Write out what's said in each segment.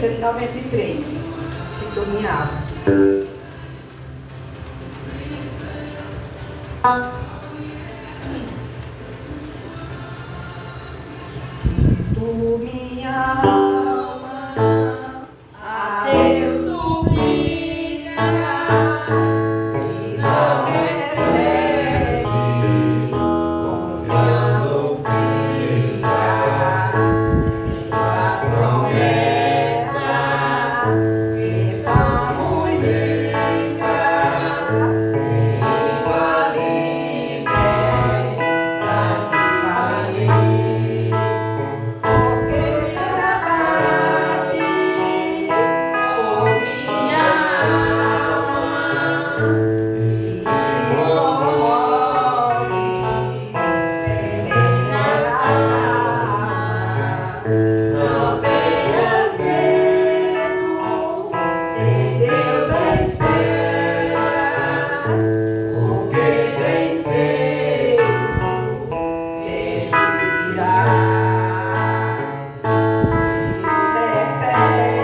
1993. Sintonia. Tu me ama, a Deus suplica e não recebe, confiando fica em suas promessas, que são muito ricas e infalíveis, porque te abate, oh minha alma, e te comove, perdendo a calma. Não tenhas medo, em Deus espera, porque bem cedo Jesus virá. Intercede por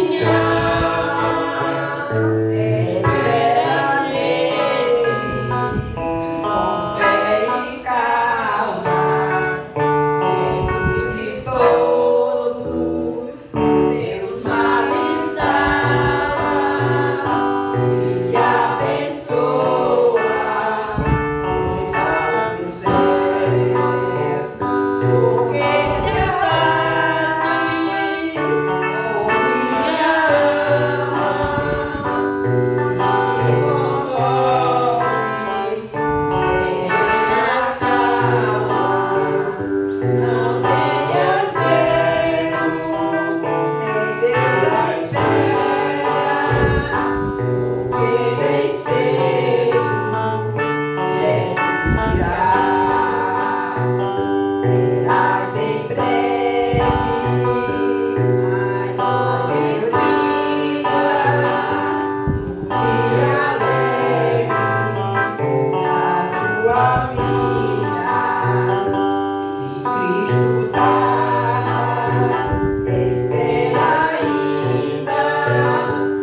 minha alma, espera nele, com fé e calma. Jesus de todos, Deus mal e salva, e te abençoa nos altos céus. Porque te abate, oh minha alma, e te comove, perdendo a calma. Não tenhas medo, em Deus espera, porque bem cedo Jesus virá. Verás em breve a glória, e alegre na sua vida. Se Cristo tarda, espera ainda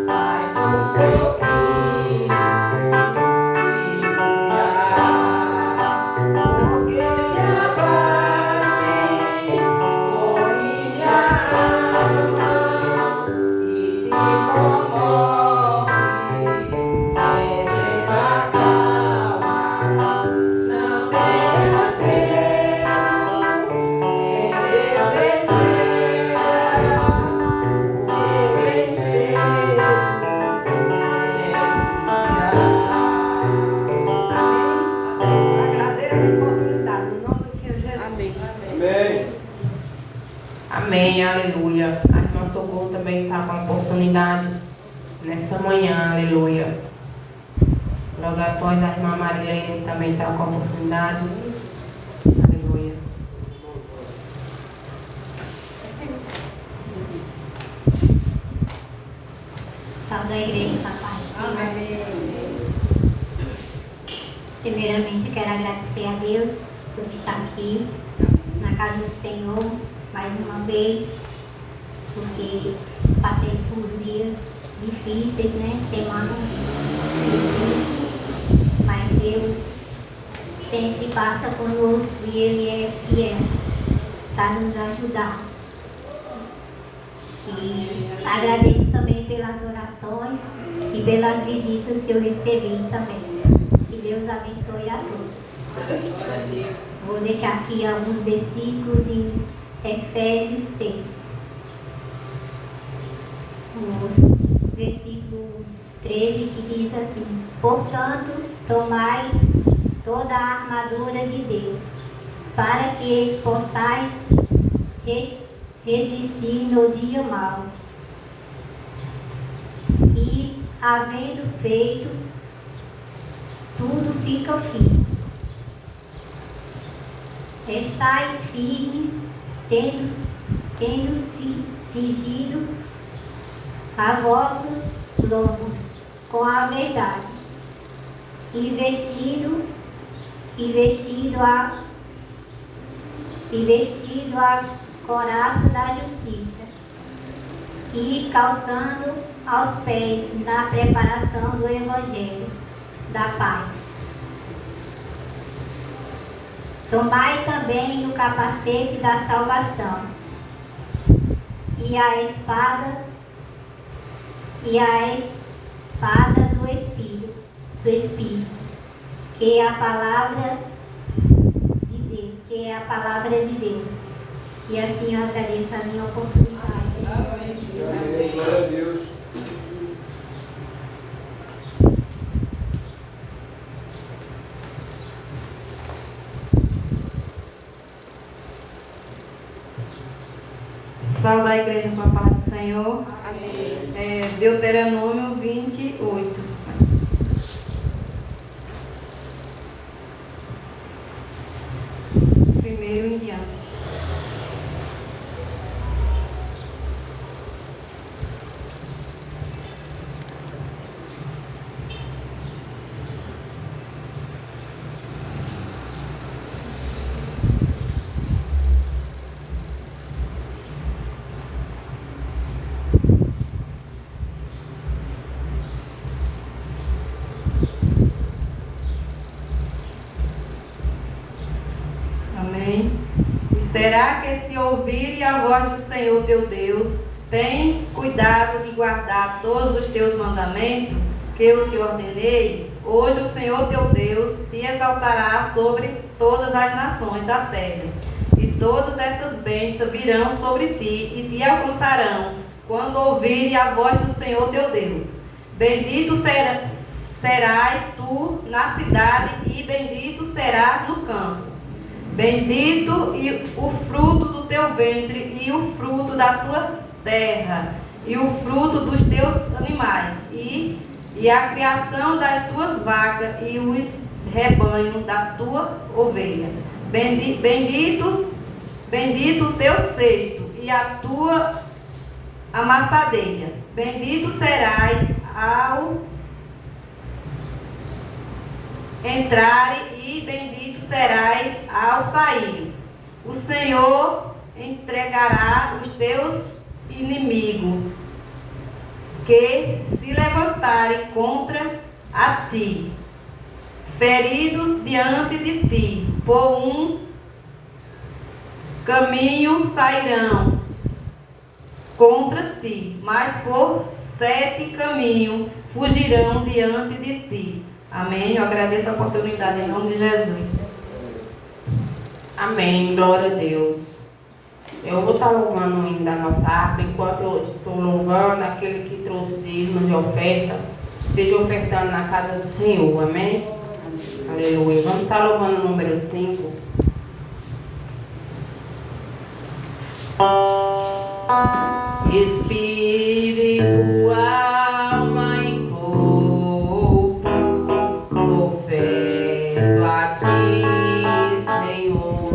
mais um pouquinho, e virá. Porque te abate, oh minha alma, e te comove, perdendo a calma. Não tenhas medo, em Deus espera, porque bem cedo Jesus virá. Amém? Agradeço a oportunidade, no nome do Senhor Jesus. Amém. Amém. Amém, aleluia. A irmã Socorro também está com a oportunidade nessa manhã, aleluia. Logo após a irmã Marilene também está com a oportunidade. Aleluia. Salve a igreja da paz, Senhor. Primeiramente, eu quero agradecer a Deus por estar aqui na casa do Senhor mais uma vez, porque passei por dias difíceis, né? Semana difícil, mas Deus sempre passa conosco e Ele é fiel para nos ajudar. E agradeço também pelas orações e pelas visitas que eu recebi também. Que Deus abençoe a todos. Vou deixar aqui alguns versículos em Efésios 6. O versículo 13 que diz assim: portanto, tomai toda a armadura de Deus, para que possais resistir no dia mau. E, havendo feito, tudo fica firme. Estais firmes, tendo cingido a vossos lombos com a verdade, e vestido a couraça da justiça e calçando aos pés na preparação do Evangelho da paz. Tomai também o capacete da salvação e a espada do Espírito, que é a palavra de Deus. E assim eu agradeço a minha oportunidade. Amém. Glória a Deus. Saúde a igreja com a paz do Senhor. Amém. Deuteronômio 28. Primeiro em diante. Amém. E será que se ouvirem a voz do Senhor teu Deus, tem cuidado de guardar todos os teus mandamentos que eu te ordenei, hoje o Senhor teu Deus te exaltará sobre todas as nações da terra, e todas essas bênçãos virão sobre ti e te alcançarão quando ouvirem a voz do Senhor teu Deus. Bendito serás tu na cidade e bendito serás no campo. Bendito e o fruto do teu ventre e o fruto da tua terra e o fruto dos teus animais e a criação das tuas vacas e os rebanhos da tua ovelha. Bendito o teu cesto e a tua amassadeira. Bendito serás ao entrar e bendito serás ao saíres. O Senhor entregará os teus inimigos que se levantarem contra a ti, feridos diante de ti. Por um caminho sairão contra ti, mas por 7 caminhos fugirão diante de ti. Amém. Eu agradeço a oportunidade em nome de Jesus. Amém. Glória a Deus. Eu vou estar louvando o hino da nossa harpa. Enquanto eu estou louvando, aquele que trouxe dízimos e oferta, esteja ofertando na casa do Senhor. Amém? Aleluia. Vamos estar louvando o número 5. Espírito, alma e corpo, oferto a ti, Senhor,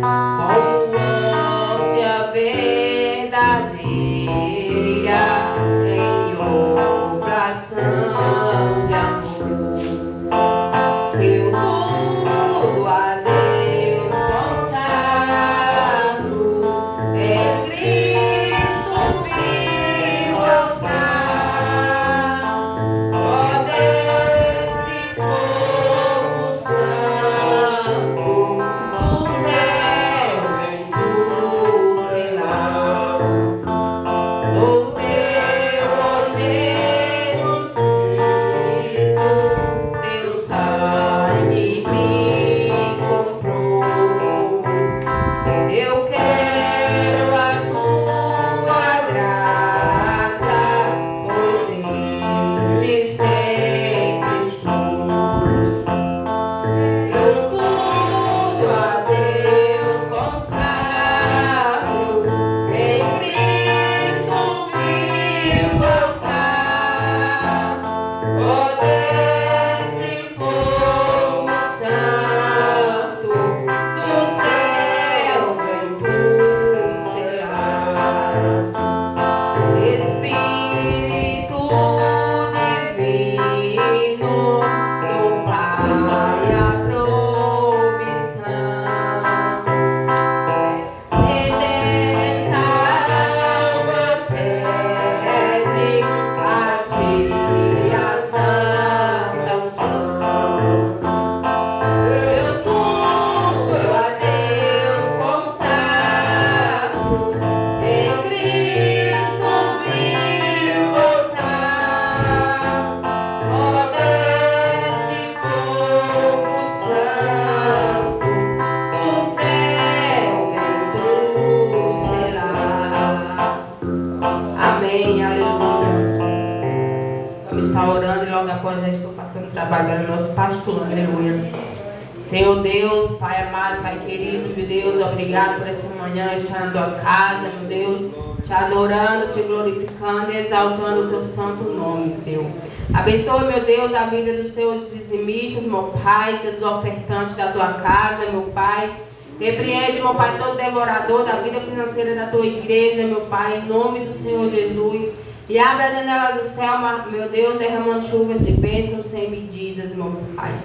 como hóstia verdadeira em oblação de amor. Eu tudo a Deus consagro, em Cristo vivo após já estou passando trabalhando nosso pastor, aleluia. Senhor Deus, Pai amado, Pai querido, meu Deus, obrigado por essa manhã estar na tua casa, meu Deus, te adorando, te glorificando e exaltando o teu santo nome, Senhor. Abençoa, meu Deus, a vida dos teus dizimistas, meu Pai, dos ofertantes da tua casa, meu Pai. Repreende, meu Pai, todo devorador da vida financeira da tua igreja, meu Pai, em nome do Senhor Jesus. E abre as janelas do céu, meu Deus, derramando chuvas de bênçãos sem medidas, meu Pai.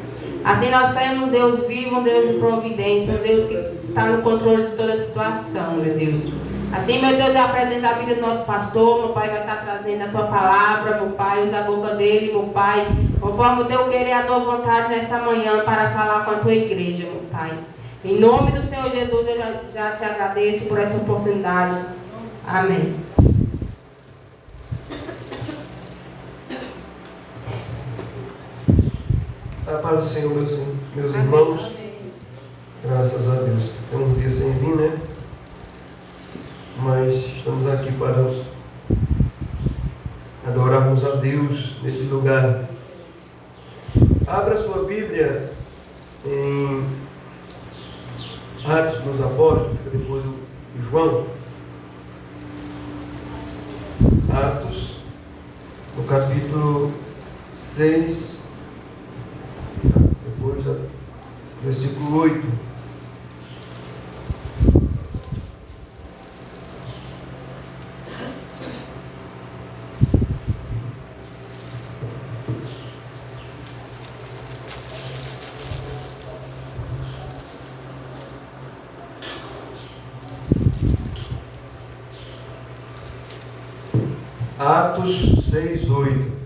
Assim nós queremos Deus vivo, um Deus de providência, um Deus que está no controle de toda a situação, meu Deus. Assim, meu Deus, eu apresento a vida do nosso pastor, meu Pai vai estar trazendo a tua palavra, meu Pai, usa a boca dele, meu Pai, conforme o teu querer e a tua vontade nessa manhã para falar com a tua igreja, meu Pai. Em nome do Senhor Jesus, eu já te agradeço por essa oportunidade. Amém. A paz do Senhor, meus irmãos. Graças a Deus. É um dia sem vir, né? Mas estamos aqui para adorarmos a Deus nesse lugar. Abra sua Bíblia em Atos dos Apóstolos, fica depois de João. Atos, no capítulo 6, depois versículo 8. Atos 6, 8.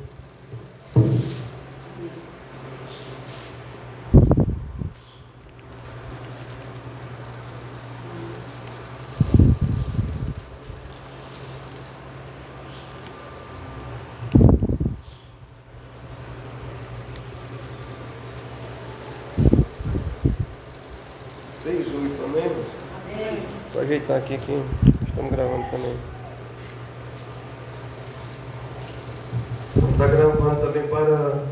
Vou ajeitar aqui que estamos gravando também. Está gravando também para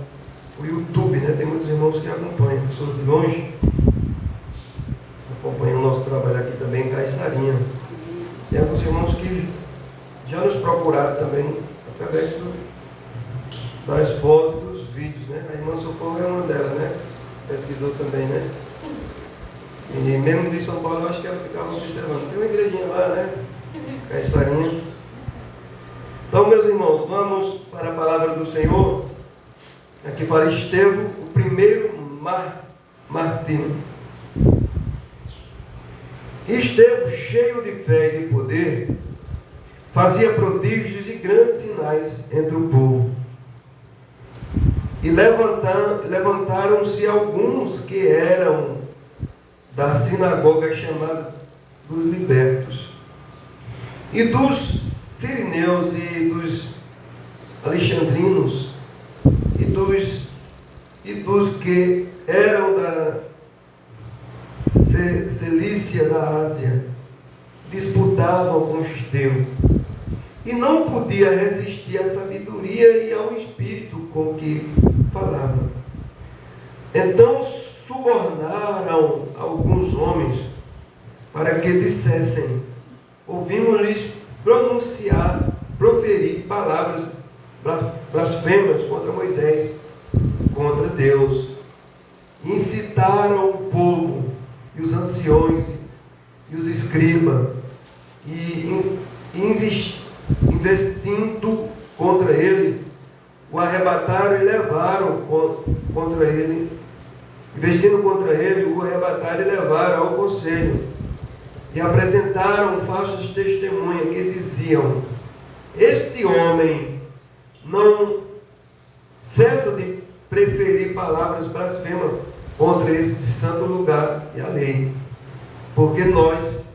o YouTube, né? Tem muitos irmãos que acompanham, pessoas de longe, acompanham o nosso trabalho aqui também em Caiçarinha. Tem alguns irmãos que já nos procuraram também através das fotos, dos vídeos, né? A irmã Socorro é uma delas, né? Pesquisou também, né? E mesmo de São Paulo, eu acho que ela ficava observando. Tem uma igrejinha lá, né? Caiçarinha. Então, meus irmãos, vamos para a palavra do Senhor. Aqui fala Estevão, o primeiro martírio. Estevão, cheio de fé e de poder, fazia prodígios e grandes sinais entre o povo. E levantaram-se alguns que eram da sinagoga chamada dos libertos, e dos sirineus e dos alexandrinos, e dos que eram da Cilícia da Ásia, disputavam com Estevão, e não podia resistir à sabedoria e ao espírito com que falava. Então subornaram alguns homens para que dissessem: ouvimos-lhes proferir palavras blasfemas contra Moisés, contra Deus. Incitaram o povo e os anciões e os escribas, e investindo contra ele, o arrebataram e levaram contra ele. Investindo contra ele, o arrebataram e levaram ao conselho. E apresentaram falsas testemunhas que diziam: este homem não cessa de preferir palavras blasfemas contra esse santo lugar e a lei. Porque nós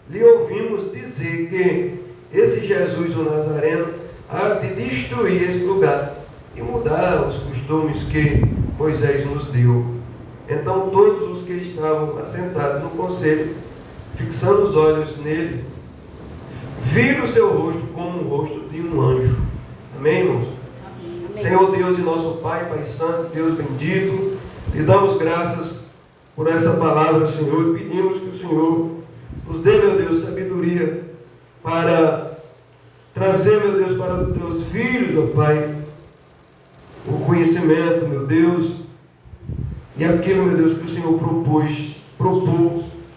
lhe ouvimos dizer que esse Jesus, o Nazareno, há de destruir esse lugar e mudar os costumes que Moisés nos deu. Então todos os que estavam assentados no conselho, fixando os olhos nele, viram o seu rosto como o rosto de um anjo. Amém, irmãos? Amém. Senhor Deus e nosso Pai, Pai Santo, Deus bendito, te damos graças por essa palavra, Senhor, e pedimos que o Senhor nos dê, meu Deus, sabedoria para trazer, meu Deus, para os teus filhos, ó Pai, o conhecimento, meu Deus, e aquilo, meu Deus, que o Senhor propôs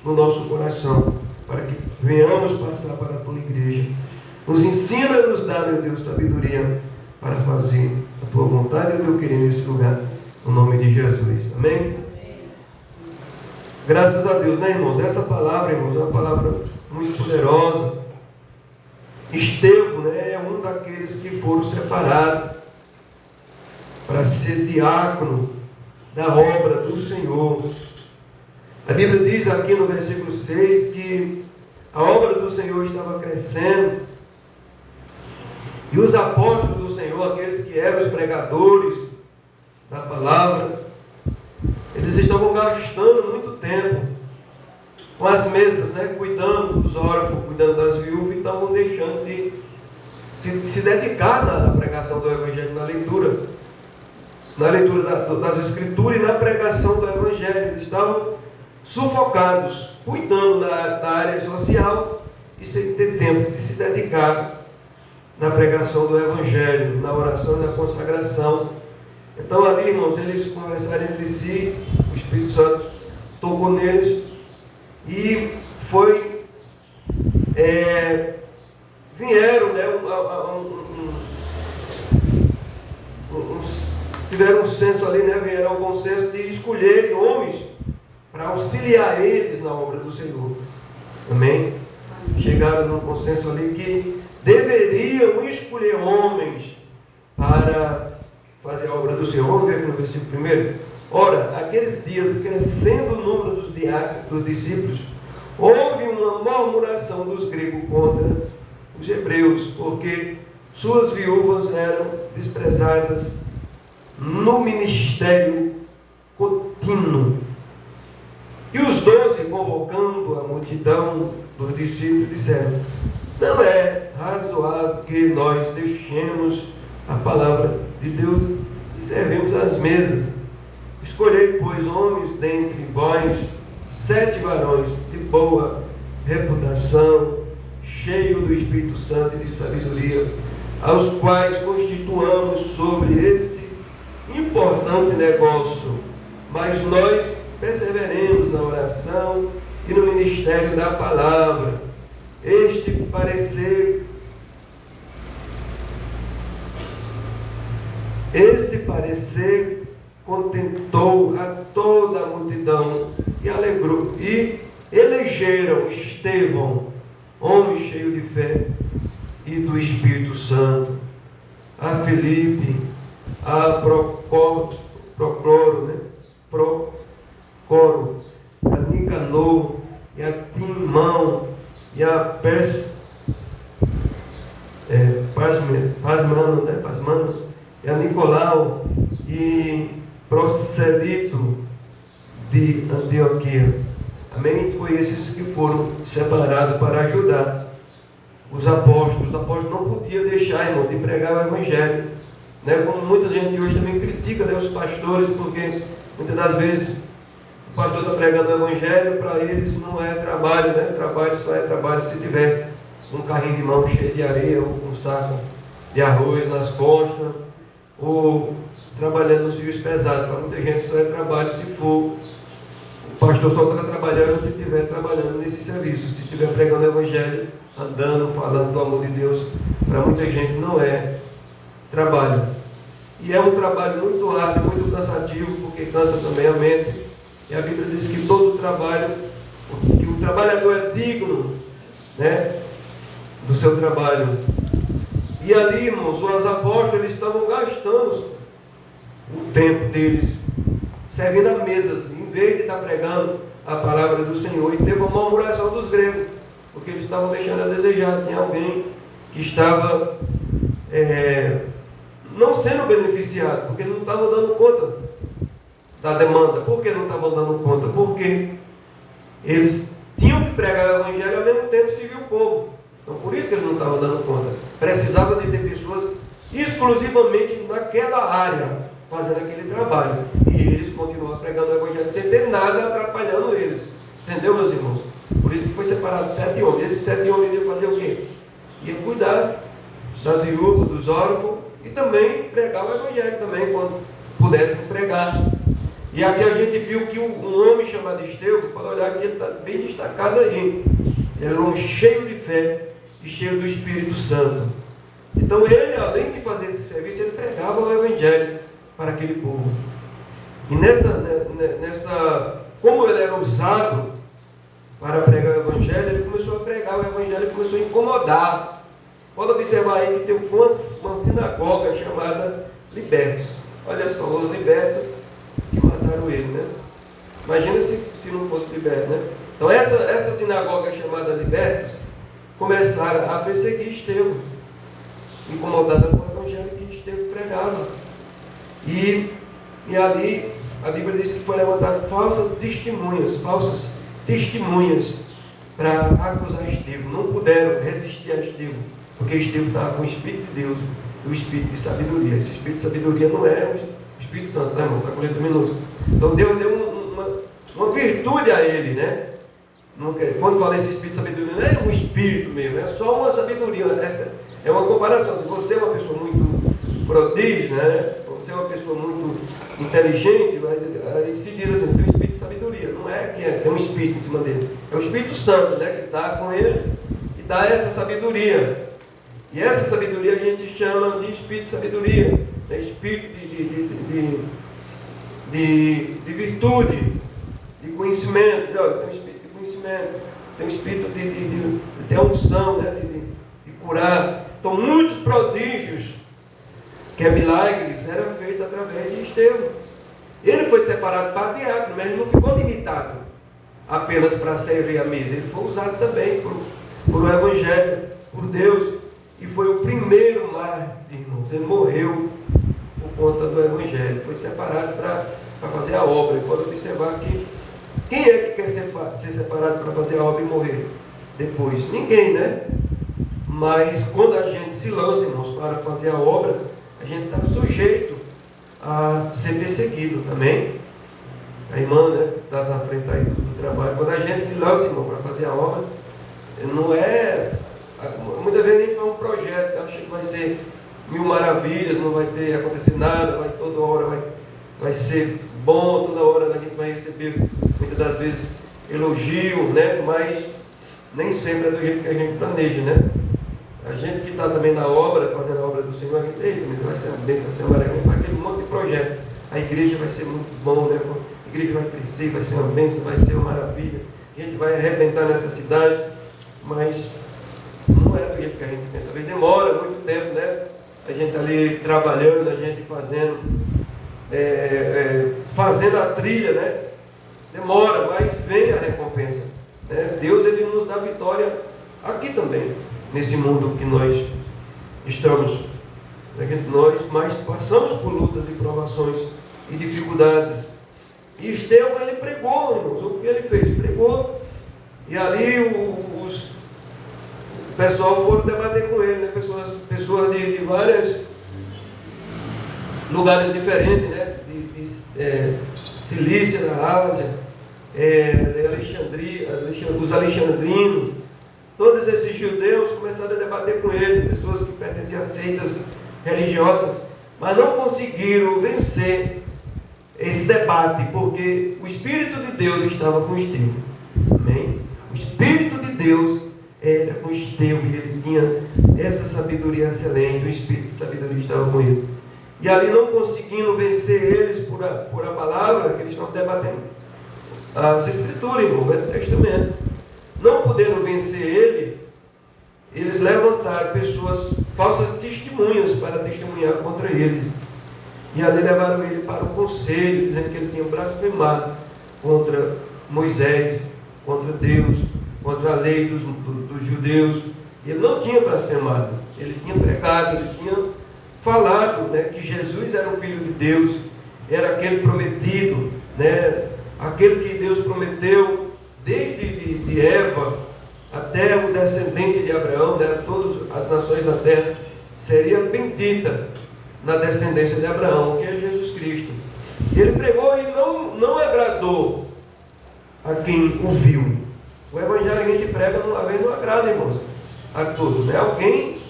no nosso coração, para que venhamos passar para a tua igreja. Nos ensina e nos dá, meu Deus, sabedoria para fazer a tua vontade e o teu querer nesse lugar, no nome de Jesus. Amém? Graças a Deus, né, irmãos? Essa palavra, irmãos, é uma palavra muito poderosa. Estevão, né, é um daqueles que foram separados para ser diácono da obra do Senhor. A Bíblia diz aqui no versículo 6 que a obra do Senhor estava crescendo e os apóstolos do Senhor, aqueles que eram os pregadores da palavra, eles estavam gastando muito tempo com as mesas, né, cuidando dos órfãos, cuidando das viúvas, e estavam deixando de se dedicar na pregação do Evangelho, na leitura das Escrituras e na pregação do Evangelho. Eles estavam sufocados, cuidando da área social e sem ter tempo de se dedicar na pregação do Evangelho, na oração e na consagração. Então ali, irmãos, eles conversaram entre si, o Espírito Santo tocou neles e vieram, né, tiveram um senso ali, né, vieram ao consenso de escolherem homens para auxiliar eles na obra do Senhor. Amém? Chegaram num consenso ali que deveriam escolher homens para fazer a obra do Senhor. Vamos ver aqui no versículo 1. Ora, aqueles dias, crescendo o número dos discípulos, houve uma murmuração dos gregos contra os hebreus, porque suas viúvas eram desprezadas no ministério contínuo. E os 12, convocando a multidão dos discípulos, disseram: não é razoável que nós deixemos a palavra de Deus e servemos às mesas. Escolhei, pois, homens dentre vós, 7 varões de boa reputação, cheios do Espírito Santo e de sabedoria, aos quais constituamos sobre este importante negócio. Mas nós perseveremos na oração e no ministério da palavra. Este parecer contentou a toda a multidão e alegrou, e elegeram Estevão, homem cheio de fé e do Espírito Santo, a Filipe, a Procoro, a Nicanor, e a Timão, e a Pasmano, e a Nicolau, e Proselito de Antioquia. Amém? Foi esses que foram separados para ajudar os apóstolos. Os apóstolos não podiam deixar, irmão, de pregar o Evangelho, né? Como muita gente hoje também critica, né, os pastores, porque muitas das vezes o pastor está pregando o Evangelho, para eles não é trabalho, né? Trabalho só é trabalho se tiver um carrinho de mão cheio de areia, ou com um saco de arroz nas costas, ou trabalhando no serviço pesado. Para muita gente só é trabalho se for, o pastor só está trabalhando se estiver trabalhando nesse serviço, se estiver pregando o Evangelho, andando, falando do amor de Deus. Para muita gente não é trabalho, e é um trabalho muito árduo, muito cansativo, porque cansa também a mente. E a Bíblia diz que todo trabalho, que o trabalhador é digno, né, do seu trabalho. E ali, irmãos, os apóstolos, eles estavam gastando o tempo deles servindo a mesas, em vez de estar pregando a palavra do Senhor. E teve uma murmuração dos gregos, porque eles estavam deixando a desejar. Tinha alguém que estava não sendo beneficiado, porque ele não estava dando conta da demanda. Por que não estavam dando conta? Porque eles tinham que pregar o Evangelho e ao mesmo tempo servir o povo. Então por isso que eles não estavam dando conta. Precisava de ter pessoas exclusivamente naquela área, fazendo aquele trabalho. E eles continuaram pregando o evangelho sem ter nada atrapalhando eles. Entendeu, meus irmãos? Por isso que foi separado 7 homens. Esses 7 homens iam fazer o quê? Iam cuidar das viúvas, dos órfãos, e também pregar o evangelho também, quando pudessem pregar. E aqui a gente viu que um homem chamado Estevão, pode olhar que ele está bem destacado aí. Ele era um homem cheio de fé e cheio do Espírito Santo. Então ele, além de fazer esse serviço, ele pregava o evangelho para aquele povo. E como ele era usado para pregar o evangelho, ele começou a pregar o evangelho e começou a incomodar. Pode observar aí que tem uma sinagoga chamada Libertos. Olha só, os libertos que mataram ele, né? Imagina se não fosse liberto, né? Então essa sinagoga chamada Libertos começaram a perseguir Estevão, incomodada com o evangelho que Estevão pregava. E ali a Bíblia diz que foi levantado falsas testemunhas para acusar Estevão. Não puderam resistir a Estevão, porque Estevão estava com o Espírito de Deus, o Espírito de sabedoria. Esse Espírito de sabedoria não é o Espírito Santo, né, irmão? Está com letra minúscula. Então Deus deu uma virtude a ele, né? Quando fala esse Espírito de sabedoria, não é um espírito mesmo, é só uma sabedoria. Essa é uma comparação. Se você é uma pessoa muito prodígio, né? Você é uma pessoa muito inteligente, aí se diz assim, tem um espírito de sabedoria. Não é que tem um espírito em cima dele. É o Espírito Santo, né, que está com ele e dá essa sabedoria. E essa sabedoria a gente chama de espírito de sabedoria, né? Espírito de virtude, de conhecimento. Tem um espírito de conhecimento, tem um espírito de unção, né? de curar. Então, muitos prodígios, que é milagres, era feito através de Estevão. Ele foi separado para diácono, mas ele não ficou limitado apenas para servir a mesa. Ele foi usado também por o evangelho, por Deus, e foi o primeiro mártir, irmãos. Ele morreu por conta do evangelho, foi separado para fazer a obra. E pode observar que quem é que quer ser separado para fazer a obra e morrer depois? Ninguém, né? Mas quando a gente se lança, irmãos, para fazer a obra, a gente está sujeito a ser perseguido, amém? A irmã, né, está na frente aí do trabalho. Quando a gente se lança, irmão, para fazer a obra, não é... Muitas vezes a gente faz um projeto, acha que vai ser 1000 maravilhas, não vai acontecer nada, toda hora vai ser bom, toda hora a gente vai receber, muitas das vezes, elogio, né? Mas nem sempre é do jeito que a gente planeja, né? A gente que está também na obra, fazendo a obra do Senhor, a gente, eita, vai ser uma bênção, vai ser uma maravilha, faz aquele monte de projeto. A igreja vai ser muito bom, né? A igreja vai crescer, vai ser uma bênção, vai ser uma maravilha. A gente vai arrebentar nessa cidade, mas não é do jeito que a gente pensa. Às vezes demora muito tempo, né? A gente ali trabalhando, a gente fazendo a trilha, né? Demora, mas vem a recompensa, né? Deus, ele nos dá vitória aqui também, nesse mundo que nós estamos, nós mais passamos por lutas e provações e dificuldades. E Estevão, ele pregou, irmãos. O que ele fez? Pregou. E ali o pessoal foram debater com ele, né? Pessoas de vários lugares diferentes, né? Cilícia, da Ásia, de Alexandria, os alexandrinos. Todos esses judeus começaram a debater com ele, pessoas que pertenciam a seitas religiosas, mas não conseguiram vencer esse debate, porque o Espírito de Deus estava com Estevão. Amém? O Espírito de Deus era com Estevão e ele tinha essa sabedoria excelente, o Espírito de sabedoria estava com ele. E ali, não conseguindo vencer eles por a palavra que eles estavam debatendo, as Escrituras, irmão, o Velho Testamento, não podendo vencer ele, eles levantaram pessoas, falsas testemunhas, para testemunhar contra ele. E ali levaram ele para o conselho, dizendo que ele tinha blasfemado contra Moisés, contra Deus, contra a lei dos judeus. Ele não tinha blasfemado, ele tinha pregado, ele tinha falado, né, que Jesus era o Filho de Deus, era aquele prometido, né, aquele que Deus prometeu desde de Eva até o descendente de Abraão, né, todas as nações da terra seria bendita, na descendência de Abraão, que é Jesus Cristo. Ele pregou e não agradou a quem o viu. O evangelho que a gente prega às vezes não agrada, irmãos, a todos, né? Alguém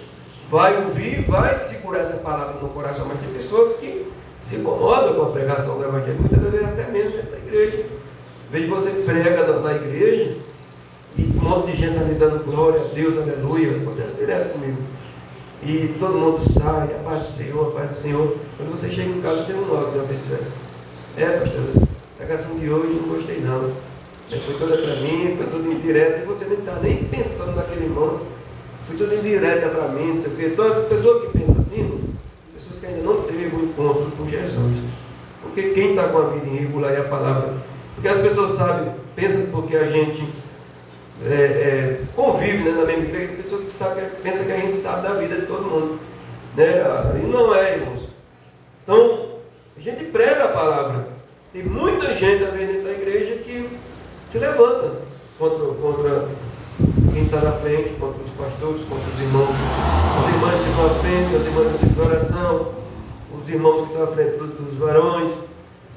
vai ouvir, vai segurar essa palavra no coração, mas tem pessoas que se incomodam com a pregação do evangelho, muitas vezes até mesmo dentro da igreja. Em vez de você prega na igreja e um monte de gente está lhe dando glória a Deus, aleluia, acontece direto comigo. E todo mundo sai, a paz do Senhor, a paz do Senhor. Quando você chega em casa, tem um nome de uma pessoa. Pastor, a pregação de hoje não gostei não. Foi toda para mim, foi tudo indireta, e você nem está nem pensando naquele irmão. Foi tudo indireta para mim, não sei o quê. Então, as pessoas que pensam assim, pessoas que ainda não teve um encontro com Jesus. Porque quem está com a vida irregular é a palavra. Porque as pessoas sabem, pensam porque a gente convive, né, na mesma igreja, tem pessoas que pensam que a gente sabe da vida de todo mundo, né? E não é, irmãos. Então, a gente prega a palavra. Tem muita gente dentro da igreja que se levanta contra quem está na frente, contra os pastores, contra os irmãos, as irmãs que estão à frente, as irmãs de oração, os irmãos que estão à frente dos varões,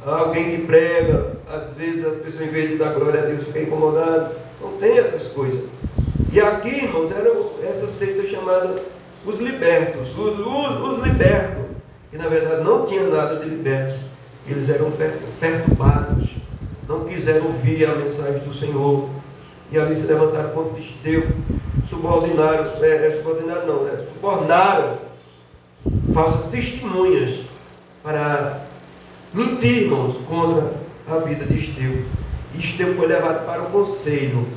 alguém que prega, às vezes as pessoas, em vez de dar glória a Deus, ficam incomodadas. Não tem essas coisas. E aqui, irmãos, era essa seita chamada os libertos. Os libertos, que na verdade não tinha nada de libertos. Eles eram perturbados, não quiseram ouvir a mensagem do Senhor. E ali se levantaram contra Estevão, subornaram falsas testemunhas para mentir, irmãos, contra a vida de Estevão. E Estevão foi levado para o conselho,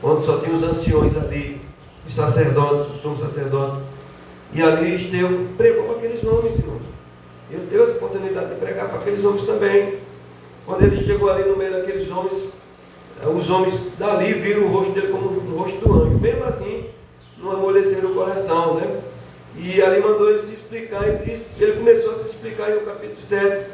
onde só tinha os anciões ali, os sacerdotes, os sumos sacerdotes. E ali Estevão pregou para aqueles homens, irmãos. Ele teve essa oportunidade de pregar para aqueles homens também. Quando ele chegou ali no meio daqueles homens, os homens dali viram o rosto dele como o rosto do anjo. Mesmo assim, não amoleceram o coração, né? E ali mandou ele se explicar. Ele começou a se explicar no capítulo 7,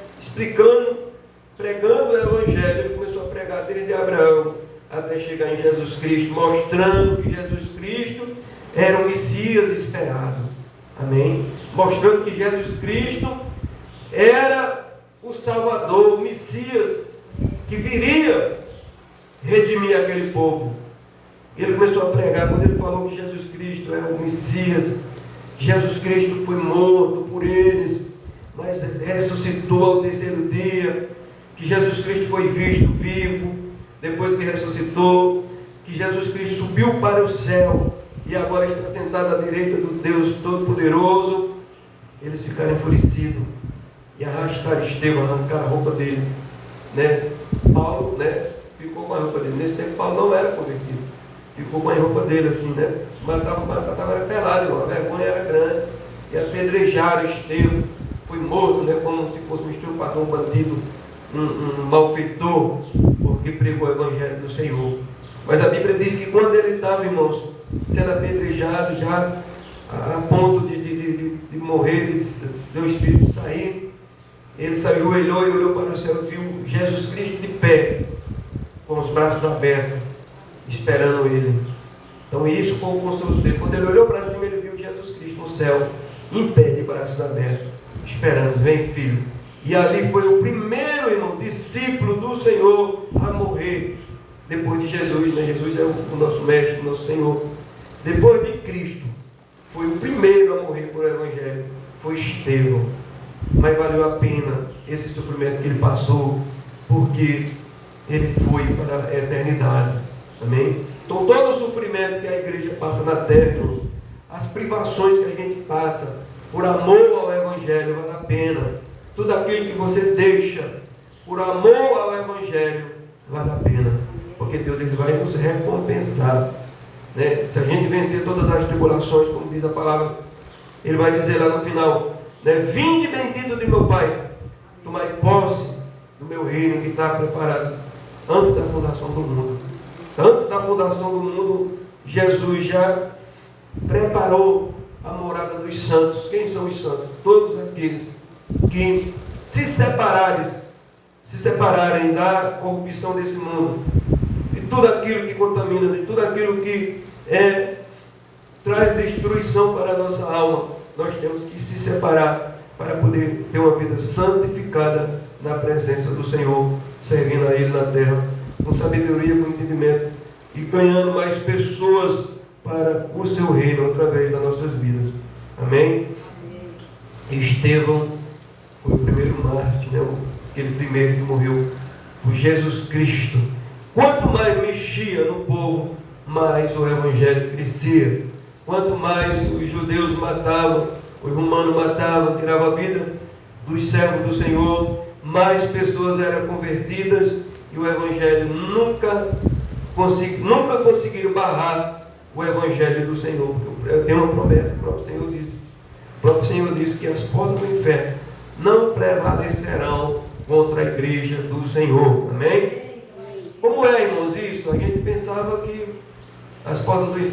pregando o evangelho. Ele começou a pregar desde Abraão até chegar em Jesus Cristo, mostrando que Jesus Cristo era o Messias esperado. Amém? Mostrando que Jesus Cristo era o Salvador, o Messias, que viria redimir aquele povo. Ele começou a pregar, quando ele falou que Jesus Cristo é o Messias, Jesus Cristo foi morto por eles, mas ressuscitou ao terceiro dia, que Jesus Cristo foi visto vivo, depois que ressuscitou, que Jesus Cristo subiu para o céu, e agora está sentado à direita do Deus Todo-Poderoso. Eles ficaram enfurecidos, e arrastaram Estevão, arrancaram a roupa dele, né? Paulo, né, ficou com a roupa dele. Nesse tempo Paulo não era convertido, ficou com a roupa dele assim, né? Mas estava pelado, a vergonha era grande. E apedrejaram Estevão, foi morto, né, como se fosse um estrupador, um bandido, um malfeitor, porque pregou o evangelho do Senhor. Mas a Bíblia diz que quando ele estava, irmãos, sendo apedrejado, já a ponto de morrer, de seu espírito sair, ele se ajoelhou e olhou para o céu e viu Jesus Cristo de pé, com os braços abertos, esperando ele. Então isso foi o consolo dele. Quando ele olhou para cima, ele viu Jesus Cristo no céu, em pé, de braços abertos, esperando. Vem, filho. E ali foi o primeiro, irmão, discípulo do Senhor a morrer, depois de Jesus, né? Jesus é o nosso mestre, o nosso Senhor. Depois de Cristo, foi o primeiro a morrer por evangelho, foi Estevão. Mas valeu a pena esse sofrimento que ele passou, porque ele foi para a eternidade. Amém? Então todo o sofrimento que a igreja passa na terra, irmãos, as privações que a gente passa por amor ao evangelho, vale a pena. Tudo aquilo que você deixa por amor ao evangelho, vale a pena, porque Deus ele vai nos recompensar, né? Se a gente vencer todas as tribulações, como diz a palavra, ele vai dizer lá no final, né? Vinde bendito de meu Pai, tomai posse do meu reino que está preparado antes da fundação do mundo. Antes da fundação do mundo, Jesus já preparou a morada dos santos. Quem são os santos? Todos aqueles que se separarem da corrupção desse mundo, de tudo aquilo que contamina, de tudo aquilo que traz destruição para a nossa alma. Nós temos que se separar para poder ter uma vida santificada na presença do Senhor, servindo a Ele na terra, com sabedoria, com entendimento, e ganhando mais pessoas para o seu reino através das nossas vidas. Amém? Estevão foi o primeiro mártir, né? Aquele primeiro que morreu por Jesus Cristo. Quanto mais mexia no povo, mais o evangelho crescia. Quanto mais os judeus matavam, os romanos matavam, tiravam a vida dos servos do Senhor, mais pessoas eram convertidas, e o evangelho nunca conseguiram barrar o evangelho do Senhor, porque tem uma promessa, o próprio Senhor disse que as portas do inferno não prevalecerão contra a igreja do Senhor. Amém? Como é, irmãos, isso? A gente pensava que as portas do inferno